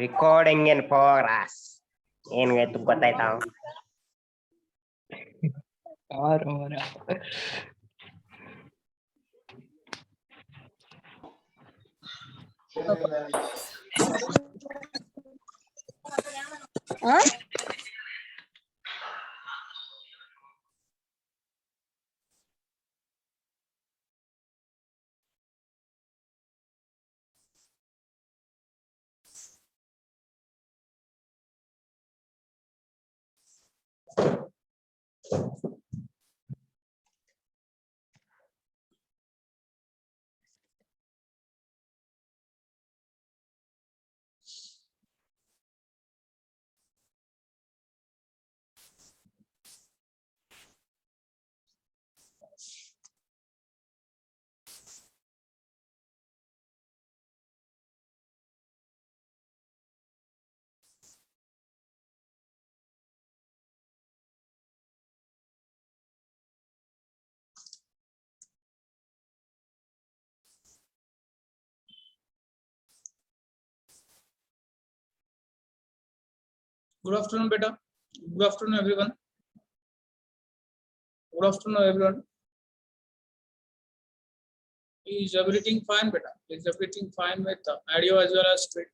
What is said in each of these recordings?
Recording in progress. ಏನು ಗೊತ್ತಾಯ್ತಾ? Good afternoon, beta. Good afternoon, everyone. Good afternoon, everyone. Is everything fine, beta? Is everything fine with audio as well as screen?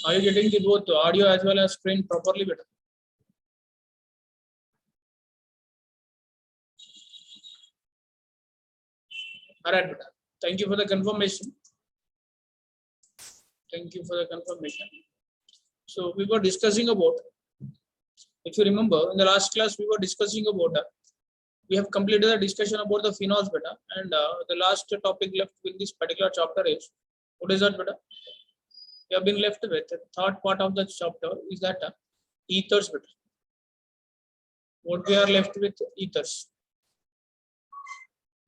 Are you getting the both audio as well as screen properly, beta? All right, beta. Thank you for the confirmation. Thank you for the confirmation. So we were discussing about, if you remember, in the last class we were discussing about, we have completed the discussion about the phenols, beta, and the last topic left with this particular chapter is, what is that, beta? We have been left with the third part of the chapter is that ethers, beta. What we are left with ethers.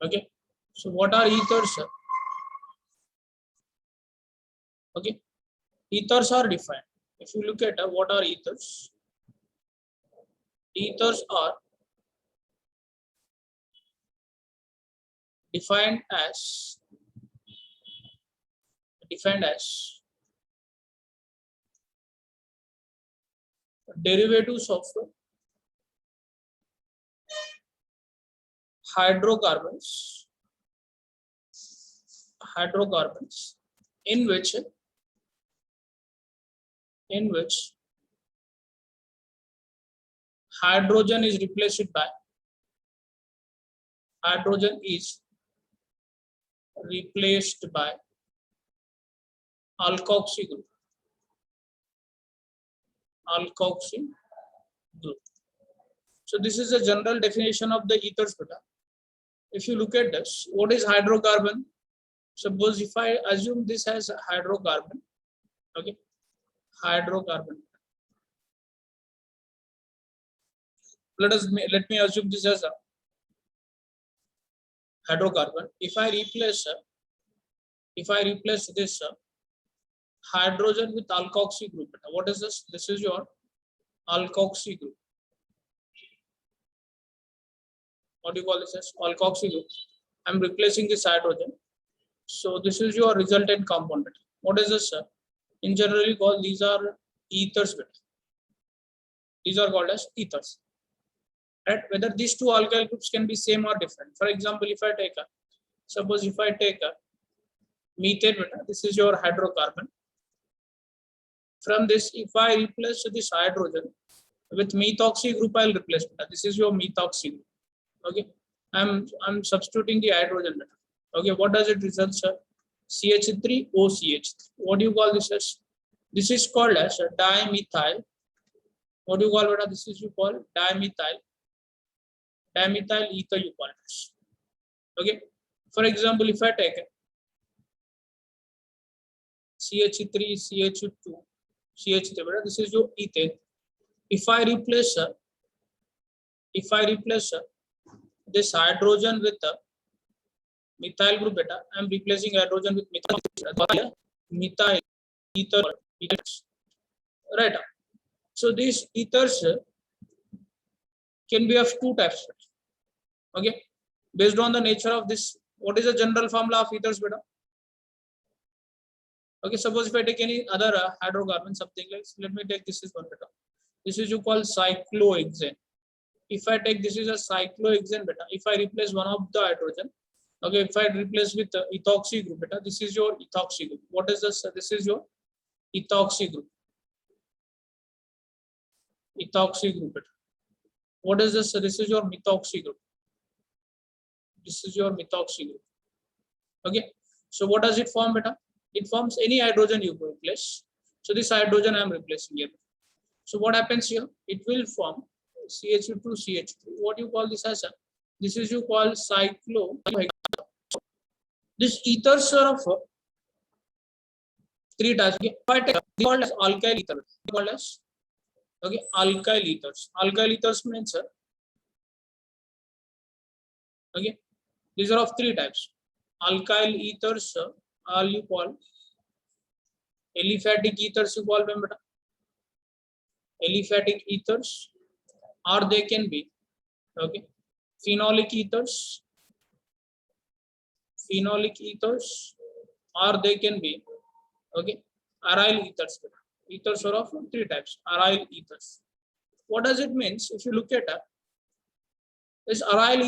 Okay, so what are ethers? Okay, ethers are defined. If you look at what are ethers, ethers are defined as derivatives of hydrocarbons in which hydrogen is replaced by alkoxy group. So this is a general definition of the ethers, beta. If you look at this, what is hydrocarbon? Suppose if I assume this as a hydrocarbon, okay, hydrocarbon. Let me assume this as a hydrocarbon. If I replace this hydrogen with alkoxy group, what is this? This is your alkoxy group. What do you call this as? Alkoxy group. I'm replacing this hydrogen. So this is your resultant compound. What is this? In generally called, these are ethers. These are called as ethers. Right? Whether these two alkyl groups can be same or different. For example, if I take a methane, this is your hydrocarbon. From this, if I replace this hydrogen with methoxy group, I'll replace. This is your methoxy group. Okay, I'm substituting the hydrogen. Okay, what does it result, sir? CH3OCH. What do you call this as? This is called as dimethyl. What do you call it? This is you call dimethyl ether, you call it. Okay, for example, if I take CH3, CH2, CH3, this is your ethane. If I replace this hydrogen with methyl group, beta, I'm replacing hydrogen with methyl ether, right? So these ethers can be of two types. Okay, based on the nature of this What is the general formula of ethers, beta? Okay, suppose if I take any other hydrocarbon, something like, let me take this is one beta. This is you call cyclohexane. If I take this is a cyclohexane beta, if I replace one of the hydrogen, okay, if I replace with ethoxy group beta, this is your ethoxy group. What is this? This is your ethoxy group. Ethoxy group beta. What is this? This is your methoxy group. This is your methoxy group. Okay, so what does it form beta? It forms any hydrogen you replace. So this hydrogen I am replacing here. So what happens here? It will form CH2 CH3. What you call this as? This is you call cyclo. This ethers are of three types. Okay, they called as alkyl ether. They called as okay alkyl ethers. Alkyl ethers means okay. These are of three types. Alkyl ethers are you call aliphatic ethers. You call them beta. Aliphatic ethers, or they can be okay phenolic ethers, or they can be okay aryl ethers. Ethers are of three types. Aryl ethers. What does it means? If you look at this aryl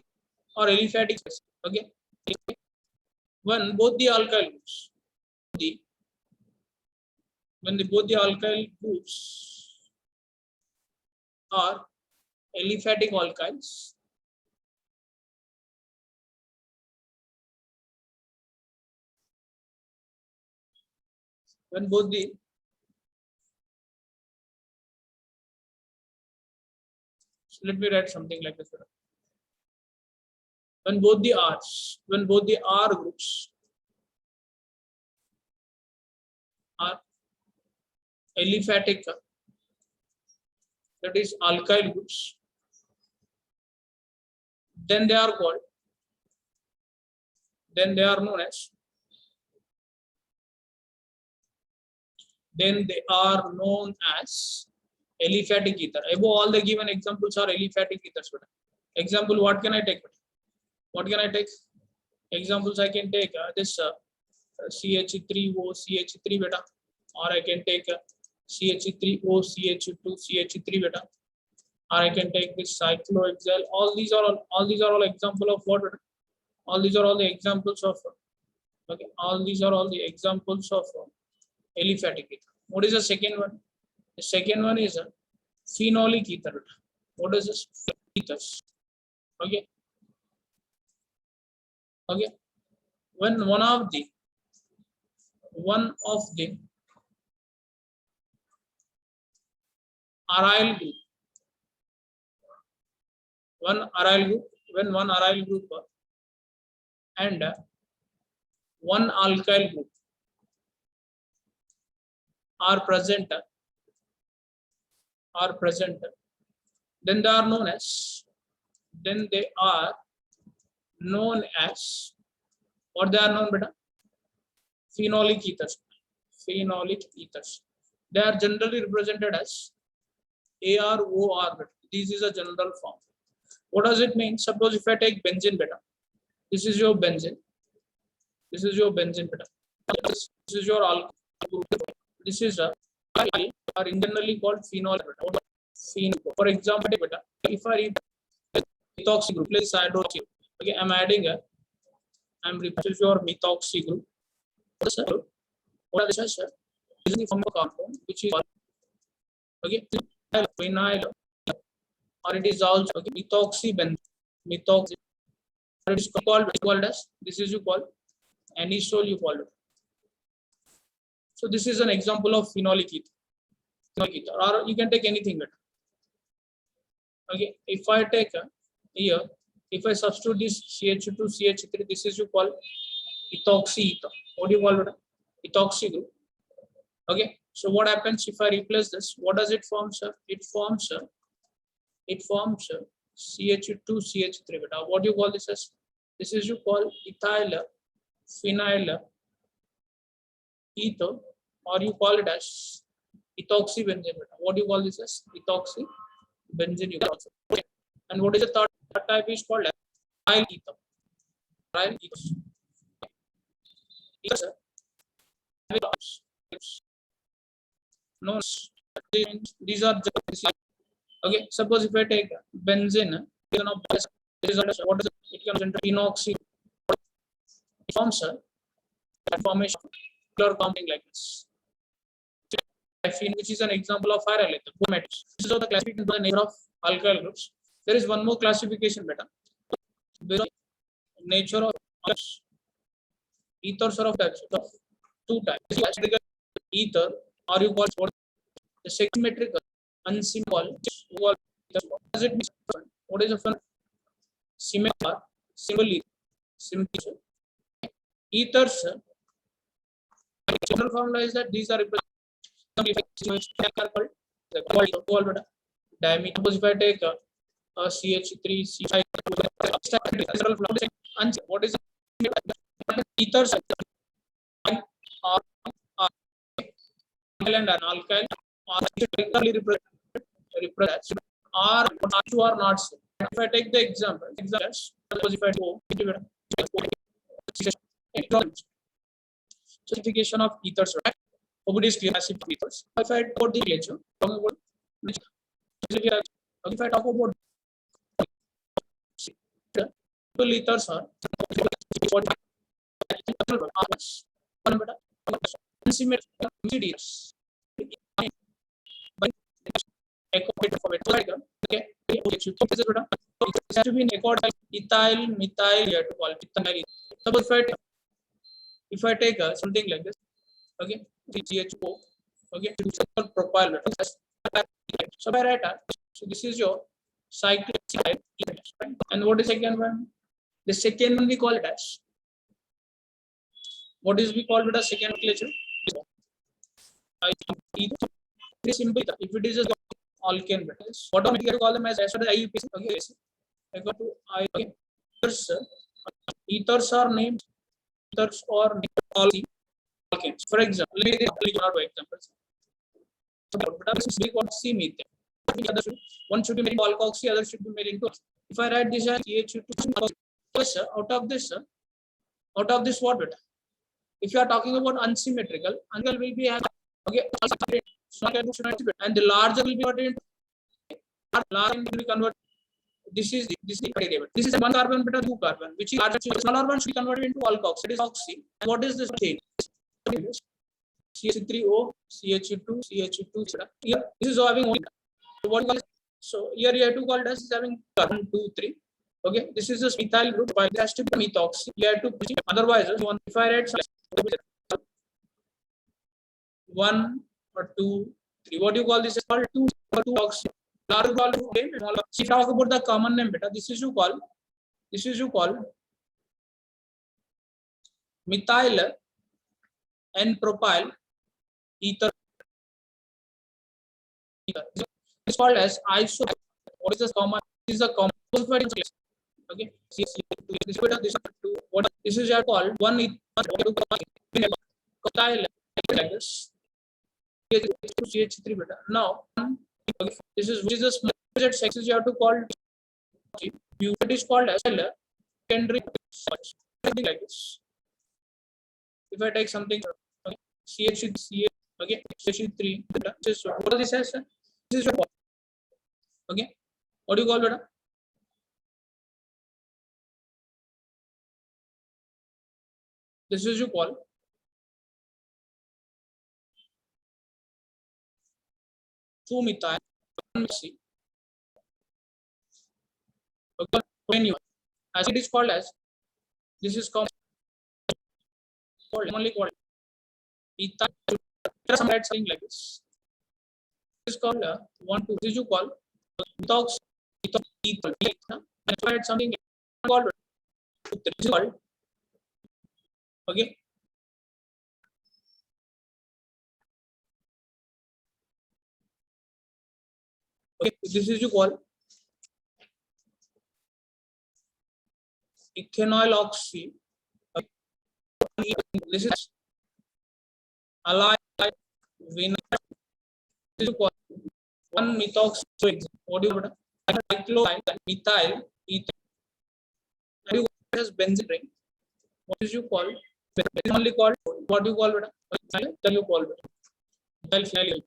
or aliphatic, okay, when both the alkyl groups, both the alkyl groups are aliphatic alkyls, when both the so let me write something like this. When both the R groups are aliphatic, that is alkyl groups, then they are called, then they are known as, aliphatic ether. Above all the given examples are aliphatic ethers. Example, what can I take? What can I take? Examples I can take this CH3O CH3 beta, or I can take CH3O CH2 CH3 beta, or I can take this cyclohexyl. All these are all example of what? All these are all the examples of okay. All these are all the examples of aliphatic ether. What is the second one? The second one is a phenolic ether. What is this? Ethers. Okay. Okay. When one of the aryl group, when one aryl group and one alkyl group are present, then they are known as what they are known beta? Phenolic ethers. They are generally represented as AROR beta. This is a general form. What does it mean? Suppose if I take benzene beta, this is your benzene. This is your benzene beta. This is your alcohol group. This is a are internally called phenol beta. For example, beta, if I read methoxy group, let's hydroxy. Okay, I'm adding replacing your methoxy group. What is this? This is from a compound which is okay phenyl, or it is also okay, methoxybenzene. It is called as, this is you call anisole, you call it. So this is an example of phenolic ether, or you can take anything better. Okay, if I take here, if I substitute this CH2 CH3, this is you call ethoxy ether. What do you call it? Ethoxy group. Okay, so what happens if I replace this? What does it form, sir? It forms CH2 CH3 beta. What do you call this as? This is you call ethyl phenyl ether, or you call it as ethoxybenzene beta. What do you call this as? Ethoxybenzene you call also. Okay. And what is the third type is called aryl ether. Right? Yes, sir. No, these are just, okay. Suppose if I take benzene, what is it? It comes into enoxy forms formation color compounding like this. Graphene, which is an example of fire element. This is how the classification by the nature of alkyl groups. There is one more classification better. The nature of ethers are of types of two types. Ether, or you call it the symmetrical, unsymmetrical. What does it mean? What is a symmetrical, simple ethers? General formula is that these are diameter. Suppose if I take a CH3, C5, what is it? Ethers are and an alkyl are represent are two are not same. If I take the example, suppose if I go certification of ethers, right? Nobody is clear acid ethers. If I put the lecture, if I talk about ethers are okay. It has to be in accord ethyl, methyl, you have to call it ethyl. Suppose if I take something like this, okay, CHO, okay, propyl. So I write so this is your cyclic, and what is second one? The second one we call it as what is we call it as second nomenclature? Very simple. If it is a alkane, what are we going to call them as IUPAC? Okay, I got to okay. Ethers are named ethers or alkanes. For example, let me give examples. One should be made into alkoxy, other should be made into. If I write this as CH2, out of this what beta? If you are talking about unsymmetrical, angle will be okay, and the larger will be converted into larger will be converted. This is one carbon beta, two carbon, which is larger. Smaller one should be converted into alkoxy. It is oxy. And what is this chain? CH3O, CH2, CH2. Here, this is having one. So here you have to call it as having 1, 2, 3. Okay, this is a methyl group. It has to be methoxy. You have to otherwise, if I write 1 or 2, 3. What do you call this? Is called 2 oxy. If you talk about the common name, beta, this is you call methyl and propyl ether. It's called as iso. What is the common? This is a common. Okay. This is called one methyl like this. CH3 beta. Now, this is which is the smallest sexes you have to call. It is called as secondary like this. If I take something, okay, CH3, okay, CH3, what is this? This is your call. Okay, what do you call it? This is your call. Two methyl, one C. Okay, as it is called as this is called only called ethyl. Something like this. This is called 1, 2. This is you call methox ethyl. And write something called this is called okay. Okay, this is you call ethanol oxy. This is alloy vinyl. This is called one methox. What do you methyl ether. As benzene ring. What is you call? It is only called what you call beta? Tell you call beta. Tell finally.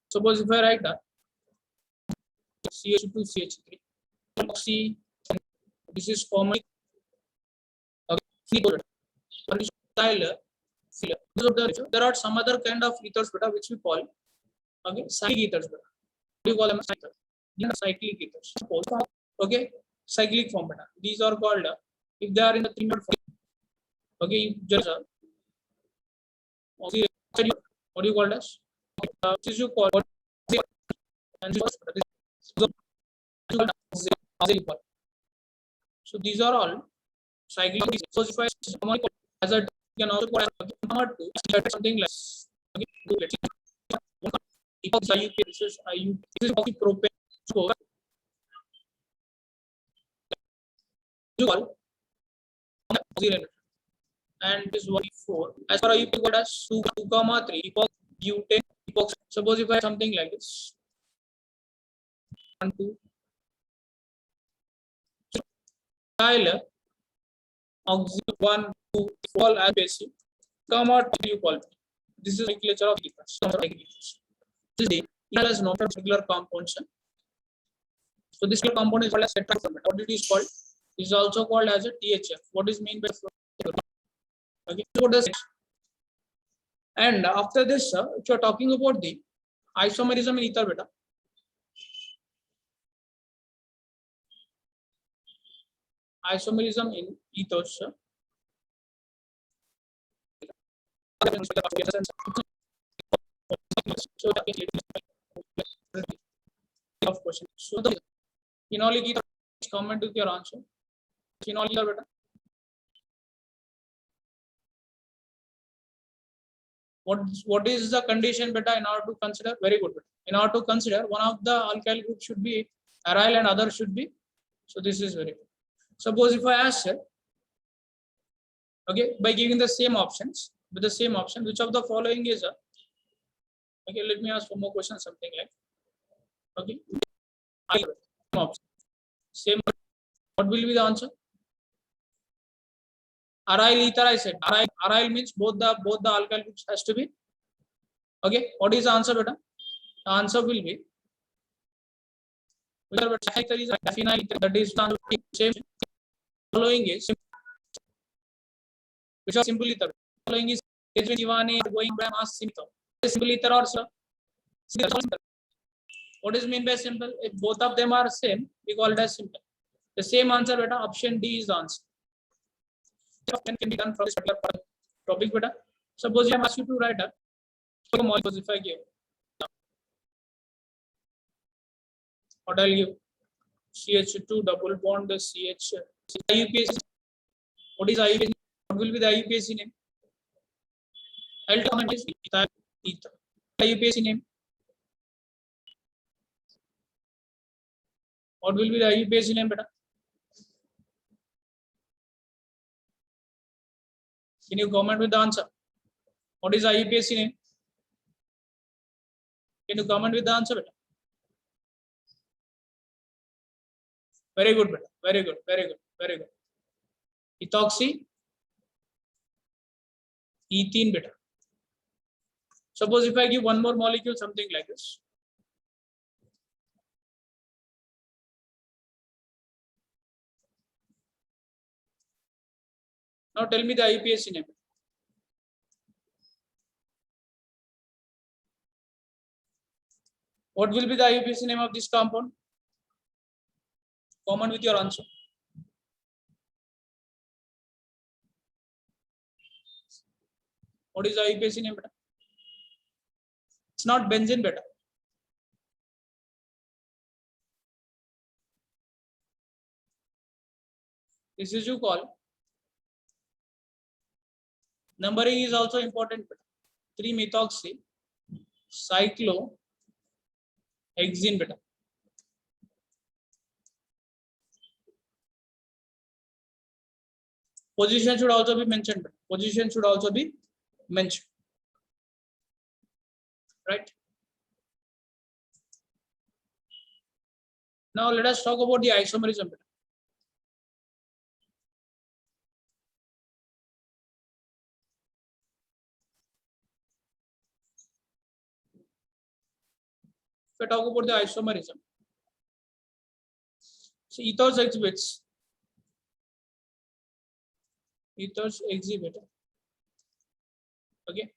Suppose if I write that CH2 CH3, oxy, this is formally okay. There are some other kind of ethers beta which we call okay cyclic ethers beta. What do you call them? Cyclic ethers. Okay, cyclic form beta. These are called if they are in the 3-membered form. Okay, just what do you call this? This you call and so these are all cyclic. So if I as a can also call something like okay, this is propane. So you call and this one 4 as far as you got as 2, 3 butane epoxy. Suppose if I have something like this 1 2 Tyler oxygen 1 2 all as basic comma you call it. This is nomenclature of ethers. This is it has not a particular compound. So this compound is called as tetrahydroform. What it is called? Is also called as a THF. What is mean by okay? So does and after this, if you are talking about the isomerism in ether beta, isomerism in ethers. So of question. So the phenolic ether comment with your answer. Phenolic ether beta. What is the condition beta in order to consider? Very good. In order to consider, one of the alkyl group should be aryl and other should be. So this is very good. Suppose if I ask okay, by giving the same options, with the same option, which of the following is okay, let me ask for more questions, something like okay, same. What will be the answer? Aryl ether, I said. Aryl means both the alkyl groups has to be. Okay, what is the answer, beta? The answer will be that is the same. Following is which are simple ether. Following is going by mass simple. Simple ether or sir. What is mean by simple? If both of them are same, we call it as simple. The same answer, beta. Option D is the answer. Can be done from this particular topic, beta. Suppose I ask you to write a molecule. If I give what I'll give CH2 double bond the CH. IUPAC. What is IUPAC? What will be the IUPAC name? I'll comment is ether. IUPAC name. What will be the IUPAC name, beta? Can you comment with the answer? What is IUPAC name? Can you comment with the answer, beta? Very good, beta. Very good. Very good. Very good. Ethoxy, ethene, beta. Suppose if I give one more molecule, something like this. Now tell me the IUPAC name. What will be the IUPAC name of this compound? Comment with your answer. What is the IUPAC name, beta? It's not benzene, beta. This is you call. Numbering is also important. 3-methoxy cyclohexene, beta. Position should also be mentioned. Beta. Position should also be mentioned. Right? Now let us talk about the isomerism. If I talk about the isomerism, so ethers exhibit, okay,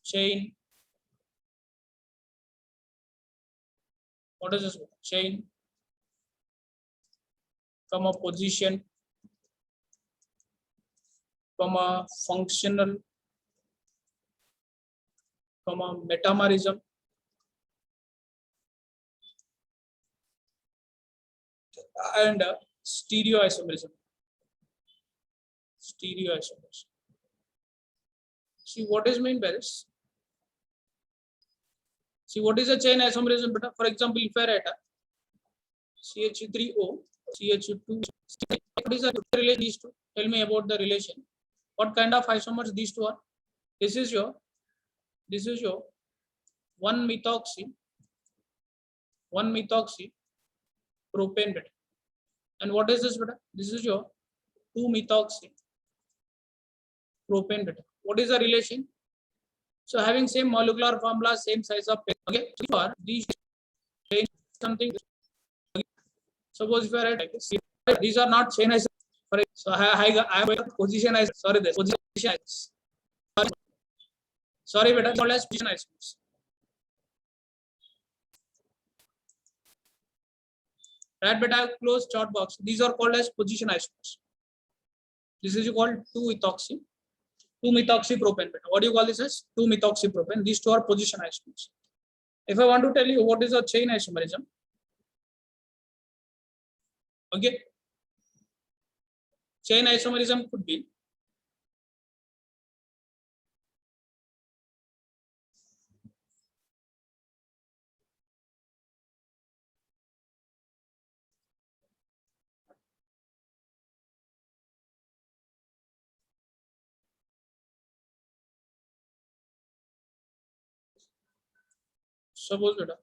chain. What is this? Chain, comma position, comma functional, comma metamerism, and stereoisomerism. Stereoisomerism. See what is meant by this? See what is a chain isomerism? For example, if I write a CH3O, CH2, what is the relation these two? Tell me about the relation. What kind of isomers these two are? This is your 1-methoxy propane beta. And what is this beta? This is your 2-methoxy propane beta. What is the relation? So having same molecular formula, same size of pair. Okay, so for these something. Suppose if I write like this, these are not chain isomers. So I have position isomers. Sorry, this position isomers. Sorry, beta, called as position isomers. Right, beta, close chart box. These are called as position isomers. This is called 2-methoxy propane beta. What do you call this as? 2-methoxy propane. These two are position isomers. If I want to tell you what is a chain isomerism, okay, chain isomerism could be suppose beta.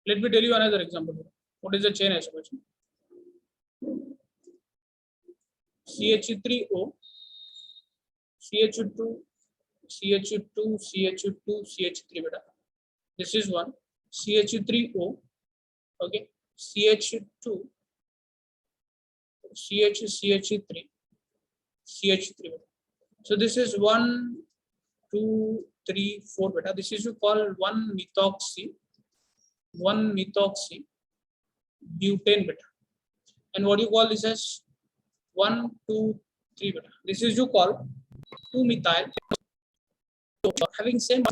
Let me tell you another example. What is a chain isomerism? CH3O, CH2, CH2, CH2, CH3 beta. This is one. CH3O, okay, CH2, CH3, CH3 beta. So this is 1, 2, 3, 4 beta. This is called 1-methoxy butane beta. And what do you call this as? 1, 2, 3 beta. This is you call 2-methyl. Having same.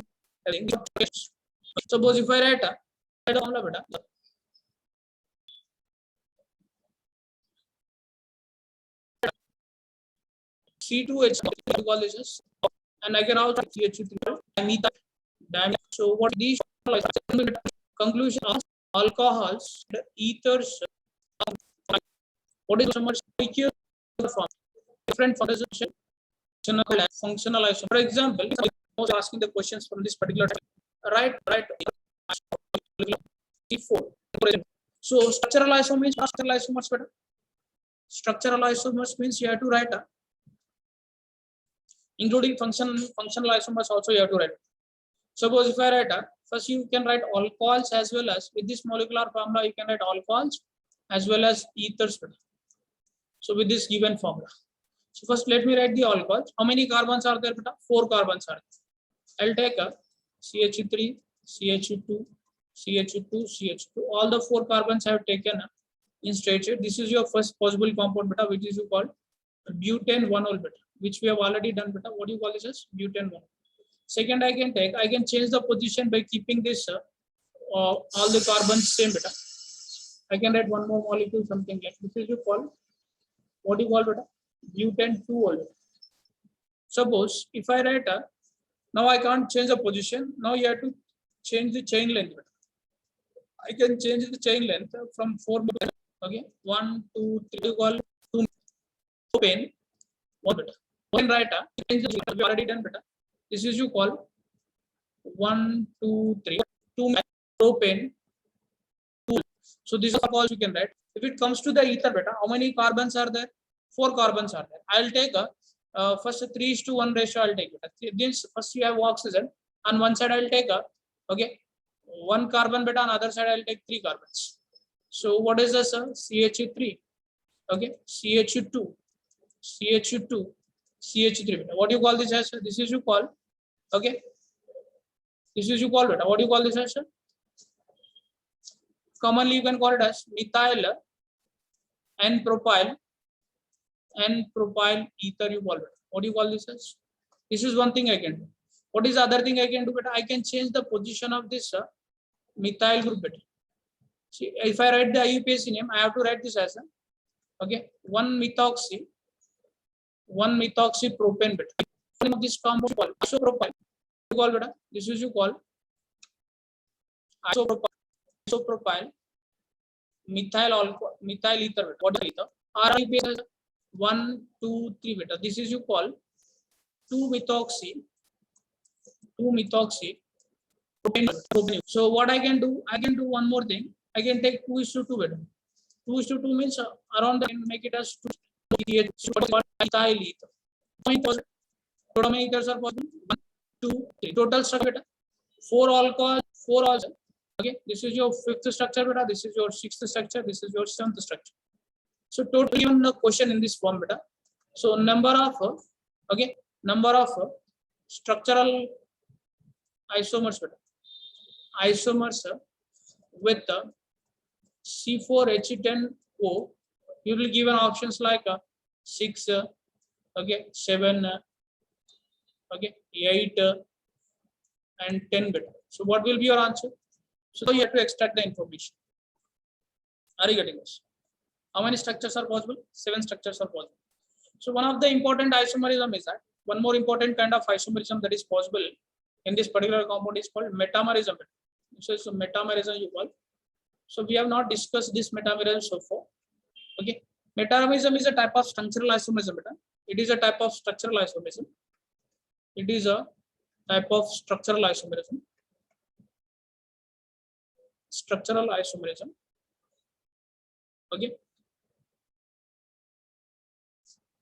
Suppose if I write a formula beta. C2H, what you call this as? And I can also CH3 dimethyl. So what these conclusion of alcohols, the ethers, what is so much form? Different functional isomer. For example, I was asking the questions from this particular type. Right. C4. So structural isomers better. Structural isomers means you have to write including functional isomers also you have to write. Suppose if I write first you can write alcohols as well as with this molecular formula you can write alcohols as well as ethers. So with this given formula. So first let me write the alcohols. How many carbons are there? 4 carbons are there. I'll take a CH3, CH2, CH2, CH2. All the 4 carbons I have taken in straight shade. This is your first possible compound beta, which is called butane 1-ol beta, which we have already done beta. What do you call this as? Butane 1. Second, I can change the position by keeping this all the carbons same beta. I can write one more molecule, something like this is you call. What do you call beta? Butane 2-ol beta. Suppose if I write now I can't change the position. Now you have to change the chain length beta. I can change the chain length from 4 beta. Okay, 1, 2, 3. You call 2 propane 1 beta. One write we already done beta. This is you call 1, 2, 3, 2 propane. 2. So this is all you can write. If it comes to the ether beta, how many carbons are there? 4 carbons are there. I'll take a first 3:1 ratio. I'll take it. This first you have oxygen. On one side I'll take a okay 1 carbon beta. On other side I'll take 3 carbons. So what is this? CH3. Okay, CH2, CH2, CH3 beta. What do you call this as? This is you call. Okay, this is you call beta. What do you call this as? Commonly you can call it as methyl and propyl ether. You call it. What do you call this as? This is one thing I can do. What is the other thing I can do? But I can change the position of this methyl group beta. See, if I write the IUPAC name, I have to write this as okay 1-methoxy propane beta. Of this compound called isopropyl. You call beta. This is you call isopropyl methyl ether beta. What is ether? IUPAC 1, 2, 3 beta. This is you call 2-methoxy propane. So what I can do? I can do one more thing. I can take 2:2 beta. 2:2 means around the make it as 2 methyl ether. How many ethers are possible? 1, 2, 3. Total structure beta 4 alcohol, 4 also. Okay, this is your 5th structure beta. This is your 6th structure. This is your 7th structure. So total given the question in this form beta. So number of structural isomers beta. Isomers with C4H10O, you will given options like 6, okay, 7, okay, 8, and 10 beta. So what will be your answer? So you have to extract the information. Are you getting this? How many structures are possible? 7 structures are possible. So one of the important isomerism is that one more important kind of isomerism that is possible in this particular compound is called metamerism. So it's a metamerism you call. So we have not discussed this metamerism so far. Okay, metamerism is a type of structural isomerism. It is a type of structural isomerism. It is a type of structural isomerism. Structural isomerism. Okay.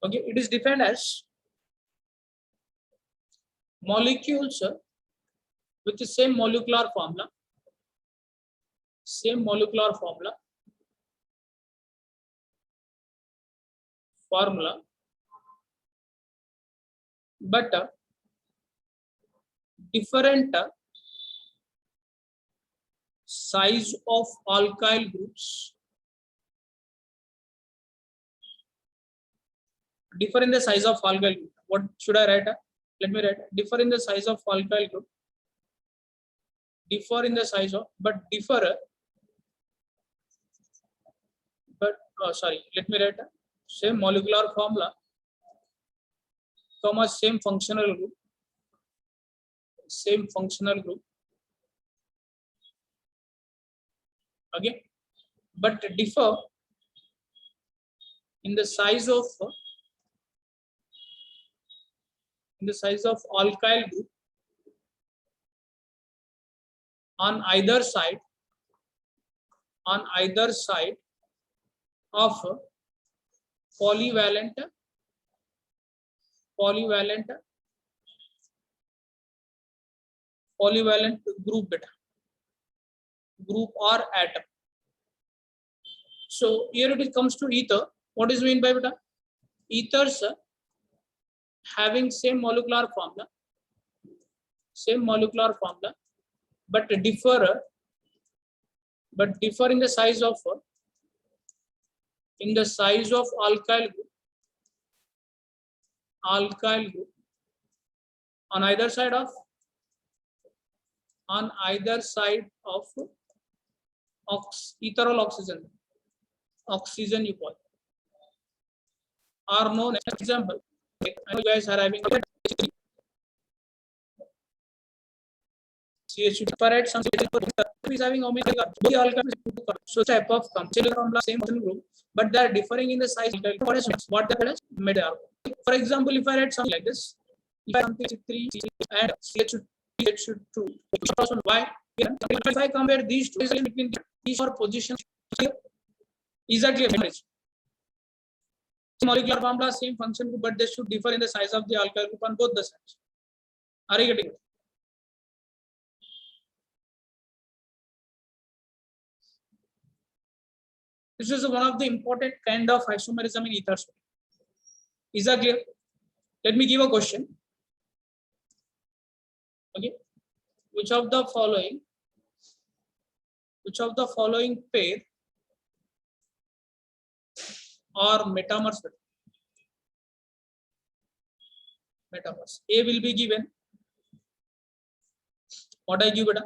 Okay, it is defined as molecules with the same molecular formula, but different size of alkyl groups. Differ in the size of alkyl group. What should I write? Let me write. Differ in the size of alkyl group. Differ in the size of, but differ. But sorry. Let me write. Same molecular formula, comma same functional group. Same functional group. Okay, but differ in the size of alkyl group on either side of polyvalent group beta, group or atom. So here it comes to ether. What is meant by beta? Ethers having same molecular formula, but differ in the size of alkyl group on either side of ethyl oxygen you call, are known as example. You guys are having CH2 separate some is having omega so type of formula same group, but they are differing in the size. What the meta? For example, if I write something like this, if something C3 and CH2, why? If I compare these two, between these four positions, exactly molecular formula, same function group, but they should differ in the size of the alkyl group on both the sides. Are you getting it? This is one of the important kind of isomerism in ethers. Is that clear? Let me give a question. Okay, which of the following pair are metamers? Metamers. A will be given. What I give it?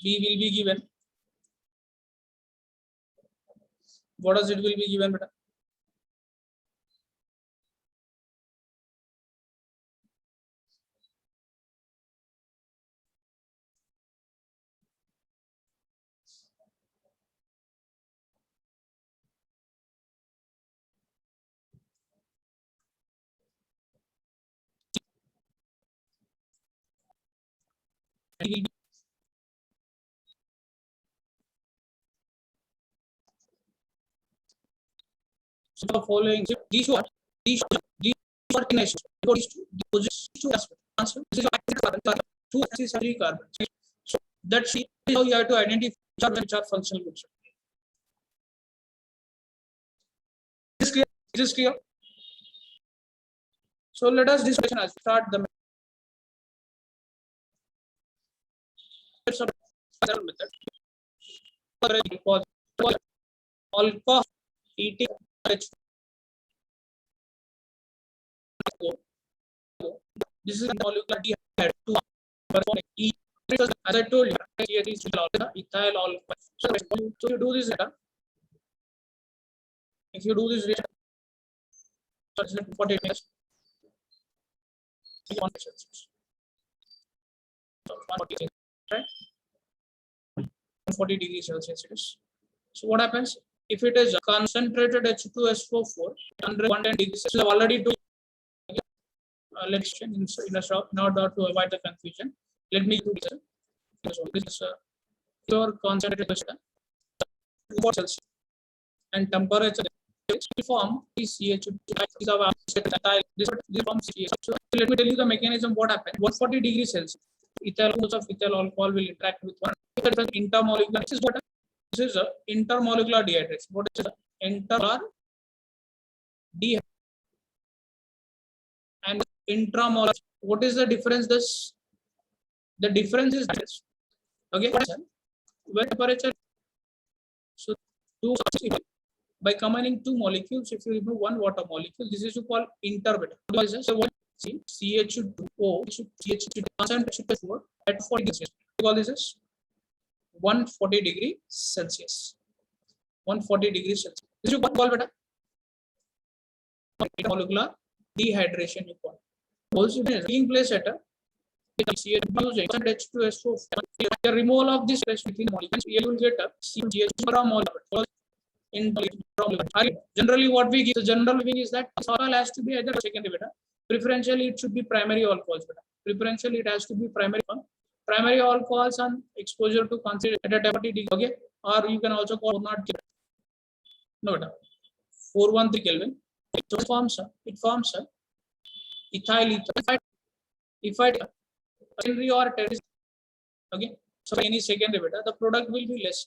B will be given. What does it will be given, beta? It will be so the following these are coordinations. These two aspects. This is carbon, two axes are 3 carbons. So that's how you have to identify which are functional groups. Is this clear? So let us discussion as start the method. Alcohol eating this is molecular dehydrate as I told you, here is ethyl alcohol. So you do this data. If you do this data, what it means. 140, right? 140 degrees Celsius it is. So what happens if it is concentrated H2SO4 110 degrees Celsius? Already do. Let's in order to avoid the confusion. Let me do this. This is your concentrated Celsius and temperature form CH2 is our this form CH. So let me tell you the mechanism. What happens? 140 degrees Celsius. Ethyl alcohol will interact with one intermolecular. This is what this is a intermolecular dehydration. What is intermolecular dehydration and intramolecular? What is the difference? The difference is this. Okay, when temperature. So by combining two molecules, if you remove one water molecule, this is called intermediate. So what CH2O CH2 concentration at 40 degrees. Call this is 140 degrees Celsius. 140 degrees Celsius. This is what call beta molecular dehydration. You call. Also, taking place at a H2SO4. The removal of this between molecules, you will get a CH2 generally what we give the general thing is that alcohol has to be either secondary beta. Preferentially it should be primary alcohols beta. Preferentially it has to be primary alcohols and exposure to consider at a temperature, okay, or you can also call not no beta 413 Kelvin. So it forms ethyl ether. If I secondary or tertiary, okay, so any secondary beta, the product will be less.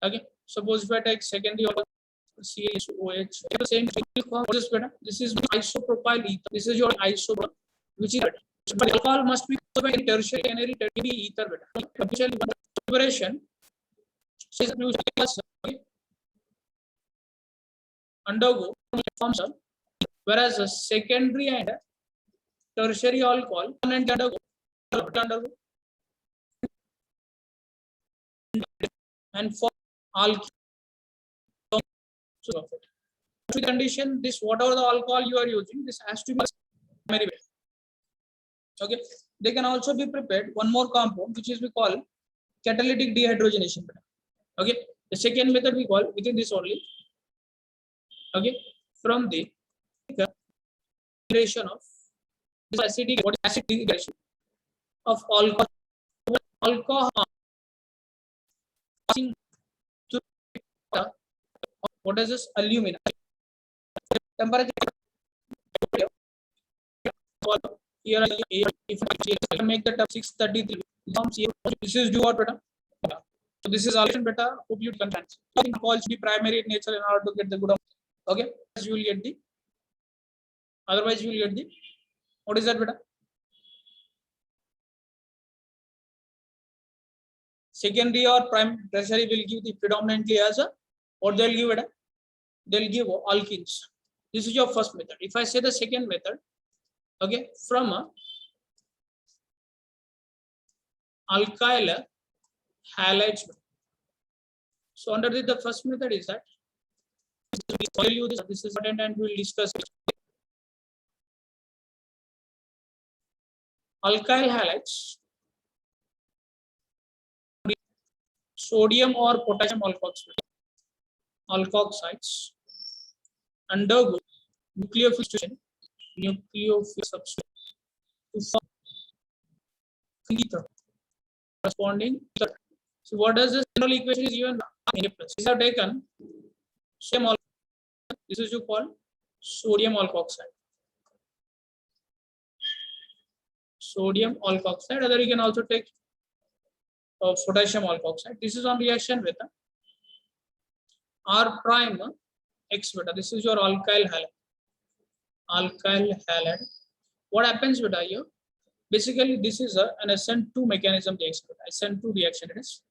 Okay, suppose if I take secondary or CHOH, the same form. This is isopropyl ether. This is your isopropyl, which is but alcohol must be tertiary ether beta. Preparation undergo forms, whereas a secondary and tertiary alcohol and undergo and for alcohol. So with condition, this whatever the alcohol you are using, this has to be primary. Okay, they can also be prepared one more compound which is we call catalytic dehydrogenation beta. Okay, the second method we call within this only. Okay, from the dehydration of this acidic, what is acid dehydration of alcohol to what is this alumina temperature here if I make that up 633 this is due what beta. So this is alation beta. Hope you can understand. I think calls be primary in nature in order to get the good of. Okay, you will get the. Otherwise, you will get the. What is that beta? Secondary or prime tertiary will give the predominantly as a. What they'll give beta? They'll give alkenes. This is your first method. If I say the second method, okay, from a alkyl halides. So under the first method is that this is important and we will discuss it. Alkyl halides, sodium or potassium alkoxides undergo nucleophile substitution to form ether corresponding ether. So what does this general equation is given? These are taken sodium alkoxide. This is you call sodium alkoxide. Sodium alkoxide. Other you can also take potassium alkoxide. This is on reaction with R prime X beta. This is your alkyl halide. Alkyl halide. What happens beta here? Basically, this is an SN2 mechanism. The SN2 reaction it is.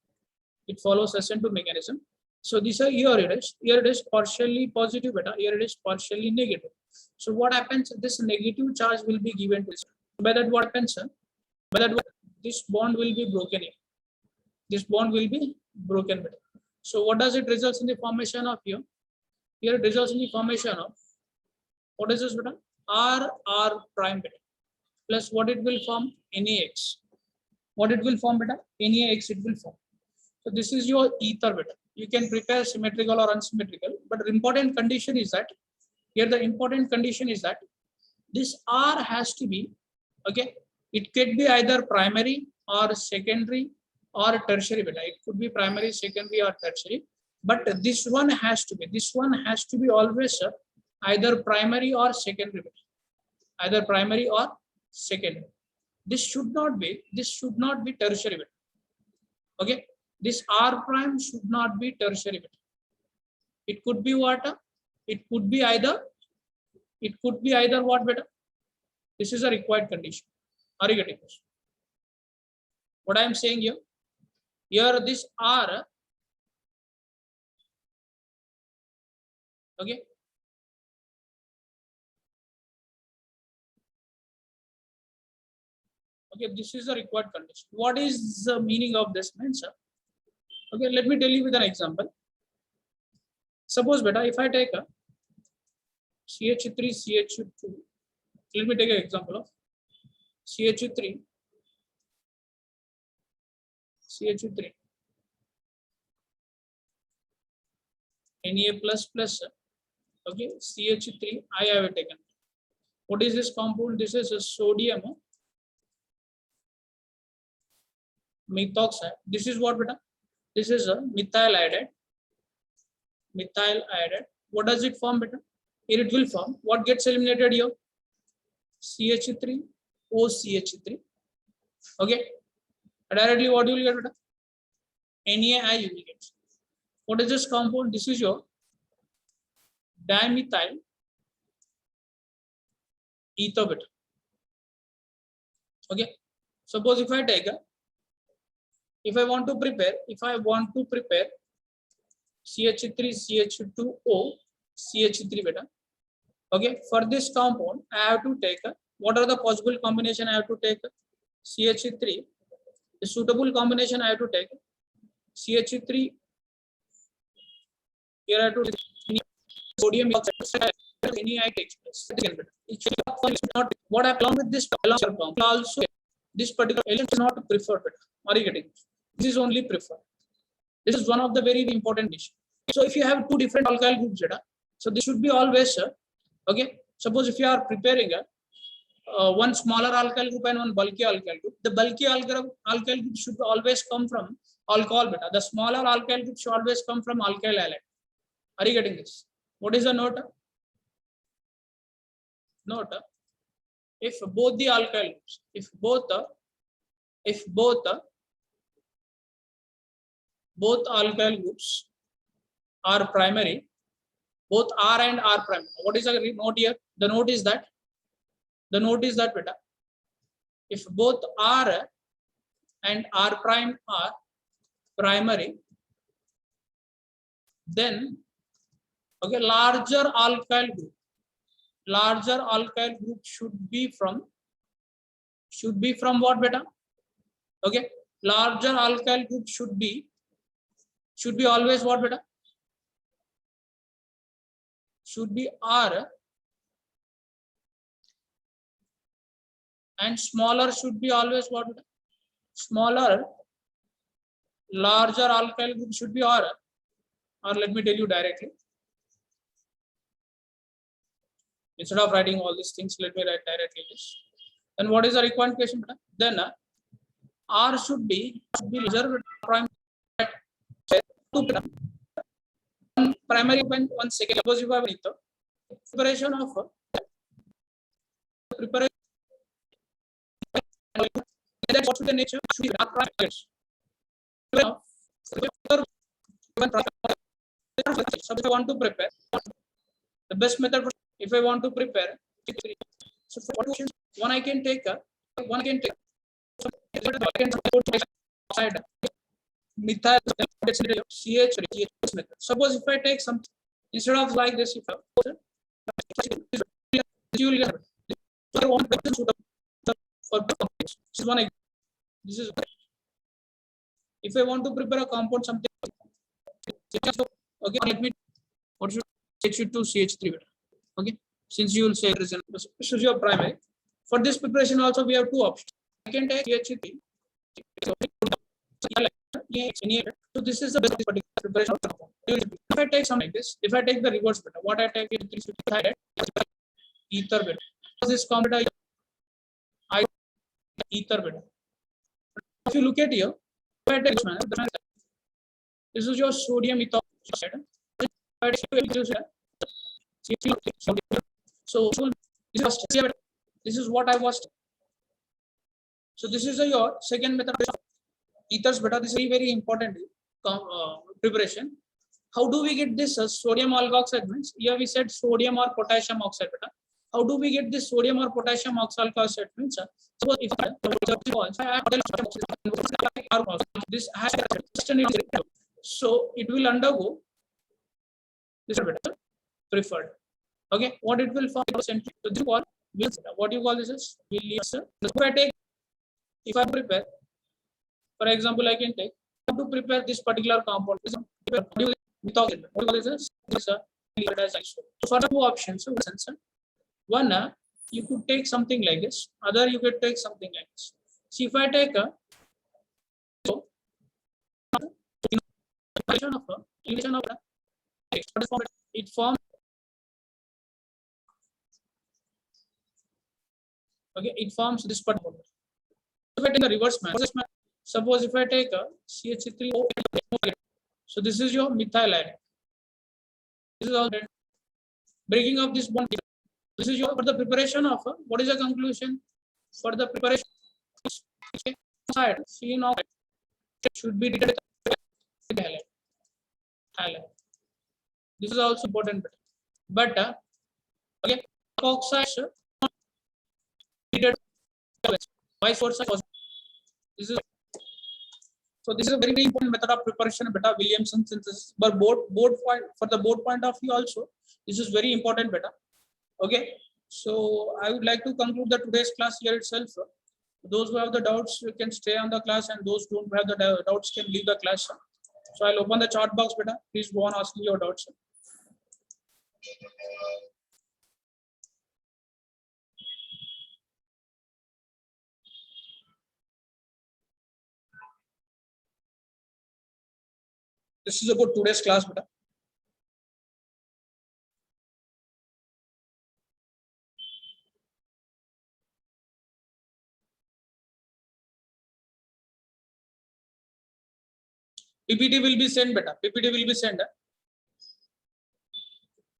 It follows SN2 mechanism. So these are here it is partially positive beta. Here it is partially negative. So what happens? This negative charge will be given to this. By that what happens? By that this bond will be broken here. This bond will be broken beta. So what does it results in the formation of here? Here it results in the formation of what is this beta? R prime beta plus what it will form? NaX. What it will form beta? NaX it will form. So this is your ether beta. You can prepare symmetrical or unsymmetrical, but the important condition is that here the important condition is that this R has to be okay. It could be either primary or secondary or tertiary beta. It could be primary, secondary, or tertiary. But this one has to be always either primary or secondary beta. Either primary or secondary. This should not be tertiary beta. Okay. This R prime should not be tertiary beta. It could be what? It could be either what beta? This is a required condition. Are you getting this? What I am saying here? Here this R, okay. Okay, this is a required condition. What is the meaning of this means? Okay, let me tell you with an example. Suppose beta, if I take a CH3, CH2, let me take an example of CH3, CH3, Na plus, okay, CH3, I have taken. What is this compound? This is a sodium methoxide. This is what beta? This is a methyl iodide. Methyl iodide. What does it form beta? Here it will form. What gets eliminated here? CH3, OCH3. Okay. Directly what you will get beta? NaI you will get. What is this compound? This is your dimethyl ether beta. Okay. Suppose if I take a if I want to prepare CH3, CH2O, CH3 beta. Okay, for this compound, I have to take what are the possible combination I have to take? CH3, the suitable combination I have to take CH3. Here I have to take sodium oxide, NaI takes place. It should not what along with this compound also this particular element is not preferred. Are you getting it? This is only preferred. This is one of the very important issues. So if you have two different alkyl groups, so this should be always okay. Suppose if you are preparing one smaller alkyl group and one bulky alkyl group, the bulky alkyl group should always come from alcohol beta. The smaller alkyl group should always come from alkyl halide. Are you getting this? What is the note? Note: if both the alkyl groups, if both alkyl groups are primary, both R and R prime. What is the note here? The note is that beta, if both R and R prime are primary, then okay, larger alkyl group should be from what beta? Okay, larger alkyl group should be always what beta? Should be R, and smaller should be always what beta? Smaller. Larger alkyl group should be R, or let me tell you directly. Instead of writing all these things, let me write directly this. Then what is the required question? Then R should be reserved prime. One primary and one second. Suppose you have preparation of preparation. That's what the nature should be R prime. So if I want to prepare, the best method for if I want to prepare, so for one I can take side methyl CH method. Suppose if I take some instead of like this, if you will want for this one. This is if I want to prepare a compound something. Okay, let me. What should CH2 CH3 beta? Okay, since you will say this is your primary. For this preparation also we have two options. I can take CH3. So this is the best preparation. If I take something like this, if I take the reverse beta, what I take is 350 ether beta. This compound I ether beta. If you look at here, if I take this is your sodium ethoxide. So this is what I was. So this is your second method of ethers beta. This is very important preparation. How do we get this sodium alkoxide? Means here we said sodium or potassium oxide beta. How do we get this sodium or potassium oxide? Means suppose if this has so it will undergo this preferred. Okay, what it will form? What you call this is Williams. If I prepare, for example, I can take to prepare this particular compound. So for the two options, one you could take something like this, other you could take something like this. See, if I take a it forms. Okay, it forms this particular. If I take the reverse man, suppose if I take a CH3, so this is your methyl halide. This is all breaking of this bond. This is your for the preparation of what is the conclusion for the preparation side phenol should be treated with halide. This is also important, but okay, oxides treated vice versa. This is so this is a very, very important method of preparation beta Williamson synthesis. But board point for the board point of view also, this is very important beta. Okay, so I would like to conclude the today's class here itself. Those who have the doubts, you can stay on the class, and those who don't have the doubts can leave the class. So I'll open the chat box beta. Please go on asking your doubts. This is about today's class, beta. PPT will be sent, beta. PPT will be sent.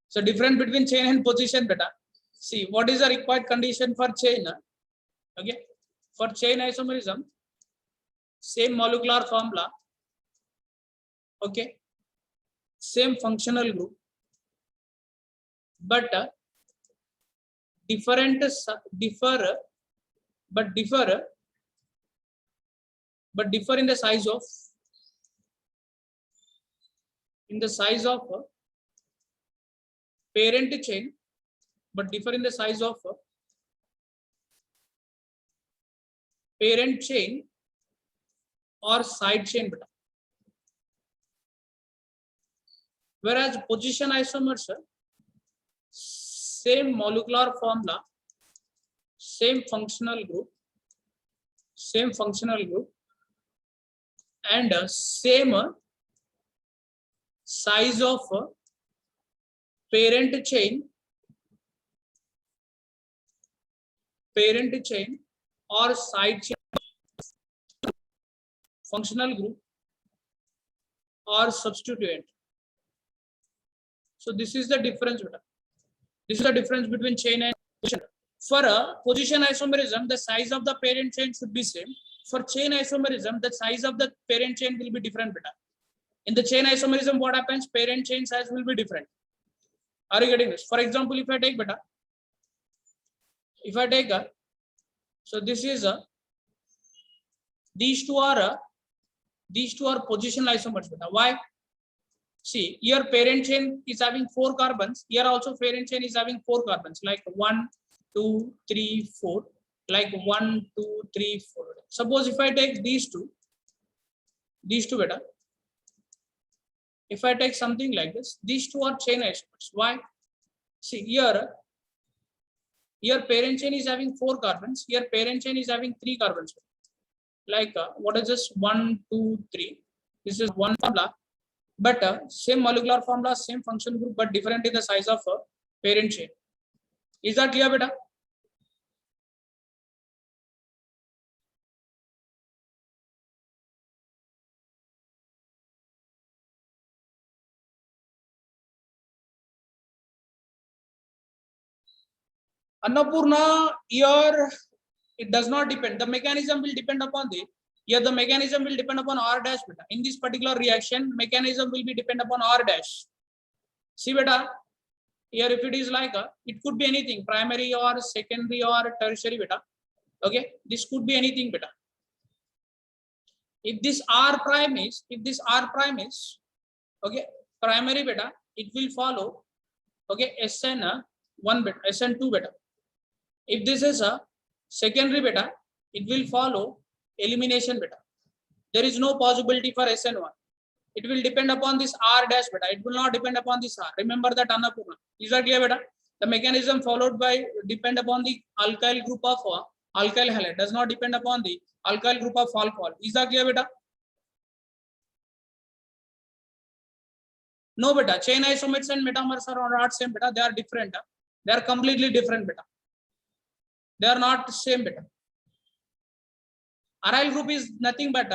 So difference between chain and position, beta. See, what is the required condition for chain? Okay, for chain isomerism, same molecular formula. Okay, same functional group, but differ in the size of parent chain, but differ in the size of parent chain or side chain, beta. Whereas position isomers, same molecular formula, same functional group, and same size of parent chain or side chain, functional group or substituent. So this is the difference, beta. This is the difference between chain and position. For a position isomerism, the size of the parent chain should be same. For chain isomerism, the size of the parent chain will be different, beta. In the chain isomerism, what happens? Parent chain size will be different. Are you getting this? For example, if I take, beta, so this is these two are position isomers, beta. Why? See, here parent chain is having 4 carbons. Here also parent chain is having 4 carbons, like 1, 2, 3, 4, like 1, 2, 3, 4. Suppose if I take these two, beta. If I take something like this, these two are chain isomers. Why? See, here parent chain is having 4 carbons. Here parent chain is having 3 carbons. Like what is this? 1, 2, 3. This is one formula. But same molecular formula, same function group, but different in the size of parent chain. Is that clear, beta? Annapurna, here it does not depend. The mechanism will depend upon the mechanism will depend upon R dash, beta. In this particular reaction, mechanism will be depend upon R dash. See, beta, here if it is like it could be anything, primary or secondary or tertiary, beta. Okay, this could be anything, beta. If this R prime is, okay, primary, beta, it will follow, okay, SN1 beta, SN2 beta. If this is a secondary, beta, it will follow elimination, beta. There is no possibility for SN1. It will depend upon this R dash, beta. It will not depend upon this R. Remember that, Annapurna. Is that clear, beta? The mechanism followed by depend upon the alkyl group of alkyl halide, does not depend upon the alkyl group of alcohol. Is that clear, beta? No, beta. Chain isomers and metamers are not same, beta. They are different. They are completely different, beta. They are not same, beta. Aryl group is nothing but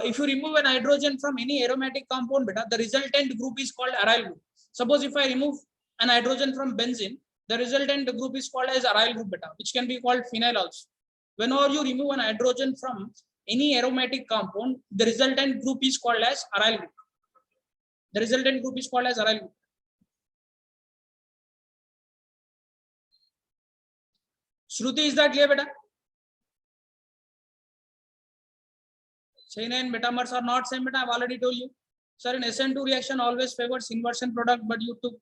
if you remove an hydrogen from any aromatic compound, beta, the resultant group is called aryl group. Suppose if I remove an hydrogen from benzene, the resultant group is called as aryl group, beta, which can be called phenyl also. Whenever you remove an hydrogen from any aromatic compound, the resultant group is called as aryl group. The resultant group is called as aryl group. Shruti, is that clear, beta? Chain and metamers are not same, beta. I've already told you. Sir, in SN2 reaction always favors inversion product, but you took.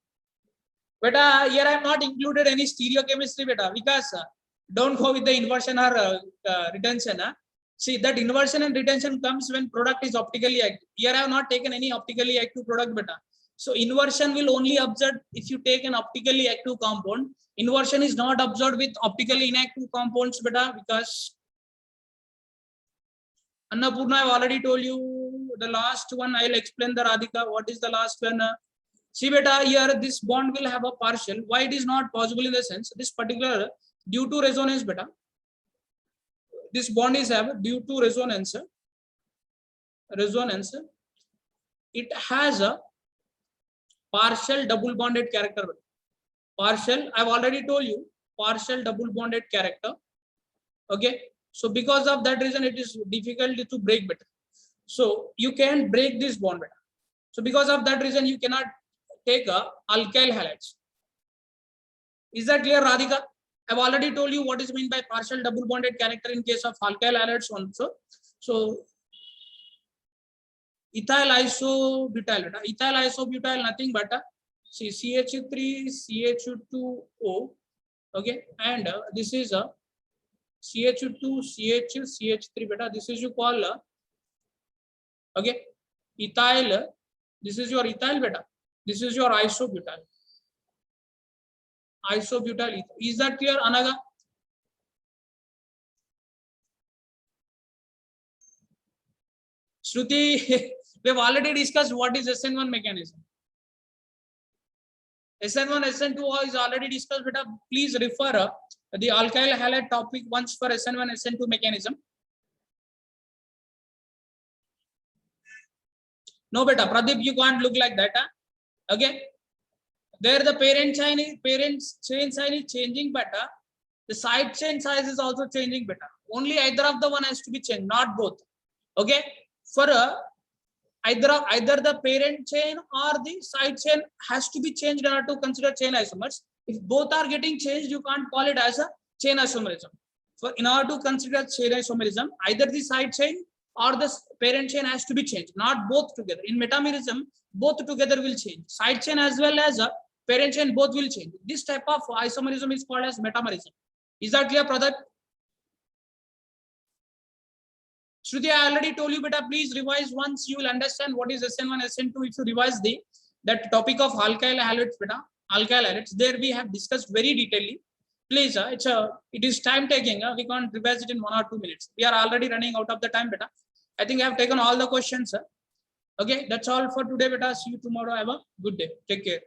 Beta, here I have not included any stereochemistry, beta, because don't go with the inversion or retention. See, that inversion and retention comes when product is optically active. Here I have not taken any optically active product, beta. So inversion will only observe if you take an optically active compound. Inversion is not observed with optically inactive compounds, beta, because Annapurna, I've already told you, the last one I'll explain the Radhika. What is the last one? See beta, here this bond will have a partial. Why it is not possible in the sense this particular due to resonance beta. This bond is have due to resonance. It has a partial double bonded character. Partial, I've already told you, partial double bonded character. Okay, so because of that reason, it is difficult to break beta. So you can break this bond beta. So because of that reason, you cannot take a alkyl halides. Is that clear, Radhika? I've already told you what is meant by partial double bonded character in case of alkyl halides also. So ethyl isobutyl, ethyl isobutyl nothing but see CH3 CH2O. Okay, and this is a CH2 CH3 beta. This is you call okay, ethyl. This is your ethyl beta. This is your isobutyl. Isobutyl. Is that clear, Anaga? Shruti, we have already discussed what is SN1 mechanism. SN1, SN2 is already discussed. Beta, please refer the alkyl halide topic once for SN1, SN2 mechanism. No, beta, Pradeep, you can't look like that. Okay. There the parent chain sign is changing better. The side chain size is also changing better. Only either of the one has to be changed, not both. Okay. For either the parent chain or the side chain has to be changed in order to consider chain isomers. If both are getting changed, you can't call it as a chain isomerism. For in order to consider chain isomerism, either the side chain or the parent chain has to be changed, not both together. In metamerism, both together will change. Side chain as well as a parent chain both will change. This type of isomerism is called as metamerism. Is that clear, Pradat? Shruti, I already told you, beta, please revise once you will understand what is SN1, SN2. If you revise that topic of alkyl halides, beta, alkyl halides, there we have discussed very detailedly. Please, it is time taking. We can't revise it in 1 or 2 minutes. We are already running out of the time, beta. I think I have taken all the questions. Okay, that's all for today, beta. See you tomorrow. Have a good day. Take care.